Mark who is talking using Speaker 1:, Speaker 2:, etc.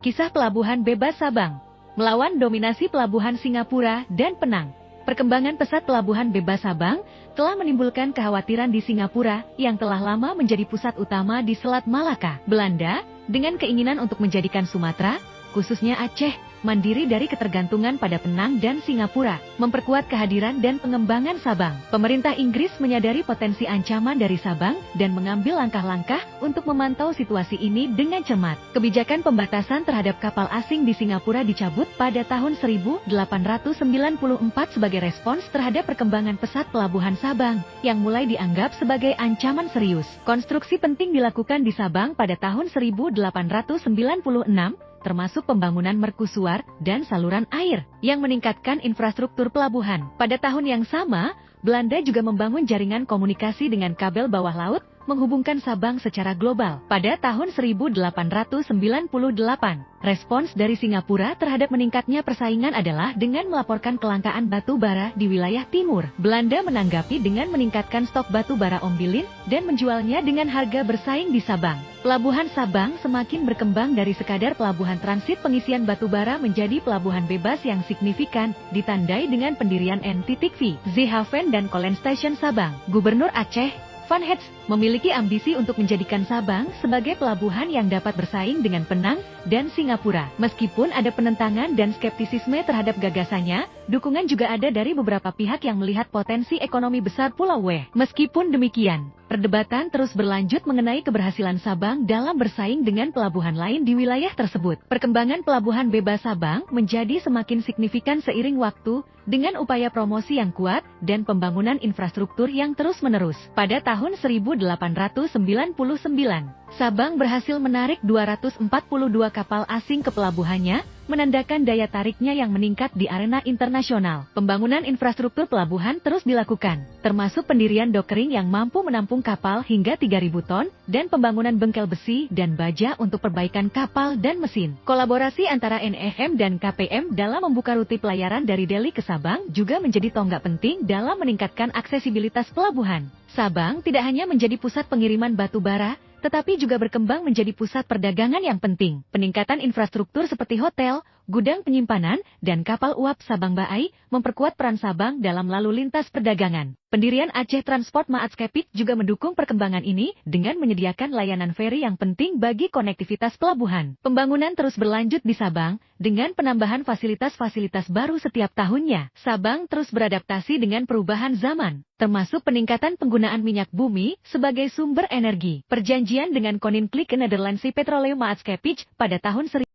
Speaker 1: Kisah Pelabuhan Bebas Sabang. Melawan dominasi pelabuhan Singapura dan Penang. Perkembangan pesat Pelabuhan Bebas Sabang telah menimbulkan kekhawatiran di Singapura yang telah lama menjadi pusat utama di Selat Malaka, Belanda, dengan keinginan untuk menjadikan Sumatera, khususnya Aceh, mandiri dari ketergantungan pada Penang dan Singapura, memperkuat kehadiran dan pengembangan Sabang. Pemerintah Inggris menyadari potensi ancaman dari Sabang dan mengambil langkah-langkah untuk memantau situasi ini dengan cermat. Kebijakan pembatasan terhadap kapal asing di Singapura dicabut pada tahun 1894 sebagai respons terhadap perkembangan pesat pelabuhan Sabang yang mulai dianggap sebagai ancaman serius. Konstruksi penting dilakukan di Sabang pada tahun 1896, termasuk pembangunan mercusuar dan saluran air yang meningkatkan infrastruktur pelabuhan. Pada tahun yang sama, Belanda juga membangun jaringan komunikasi dengan kabel bawah laut menghubungkan Sabang secara global. Pada tahun 1898, respons dari Singapura terhadap meningkatnya persaingan adalah dengan melaporkan kelangkaan batu bara di wilayah timur. Belanda menanggapi dengan meningkatkan stok batu bara ombilin dan menjualnya dengan harga bersaing di Sabang. Pelabuhan Sabang semakin berkembang dari sekadar pelabuhan transit pengisian batu bara menjadi pelabuhan bebas yang signifikan, ditandai dengan pendirian NTTV, Zeehaven dan Kolen Station Sabang. Gubernur Aceh, Van Heets, memiliki ambisi untuk menjadikan Sabang sebagai pelabuhan yang dapat bersaing dengan Penang dan Singapura. Meskipun ada penentangan dan skeptisisme terhadap gagasannya, dukungan juga ada dari beberapa pihak yang melihat potensi ekonomi besar Pulau W. Meskipun demikian, perdebatan terus berlanjut mengenai keberhasilan Sabang dalam bersaing dengan pelabuhan lain di wilayah tersebut. Perkembangan Pelabuhan Bebas Sabang menjadi semakin signifikan seiring waktu dengan upaya promosi yang kuat dan pembangunan infrastruktur yang terus-menerus. Pada tahun 1899, Sabang berhasil menarik 242 kapal asing ke pelabuhannya, menandakan daya tariknya yang meningkat di arena internasional. Pembangunan infrastruktur pelabuhan terus dilakukan, termasuk pendirian dockering yang mampu menampung kapal hingga 3.000 ton, dan pembangunan bengkel besi dan baja untuk perbaikan kapal dan mesin. Kolaborasi antara NEM dan KPM dalam membuka rute pelayaran dari Delhi ke Sabang juga menjadi tonggak penting dalam meningkatkan aksesibilitas pelabuhan. Sabang tidak hanya menjadi pusat pengiriman batu bara, tetapi juga berkembang menjadi pusat perdagangan yang penting. Peningkatan infrastruktur seperti hotel, gudang penyimpanan, dan kapal uap Sabang Baai memperkuat peran Sabang dalam lalu lintas perdagangan. Pendirian Aceh Transport Maatskepit juga mendukung perkembangan ini dengan menyediakan layanan feri yang penting bagi konektivitas pelabuhan. Pembangunan terus berlanjut di Sabang dengan penambahan fasilitas-fasilitas baru setiap tahunnya. Sabang terus beradaptasi dengan perubahan zaman, termasuk peningkatan penggunaan minyak bumi sebagai sumber energi. Perjanjian dengan Koninklijke Nederlandse Petroleum Maatschappij pada tahun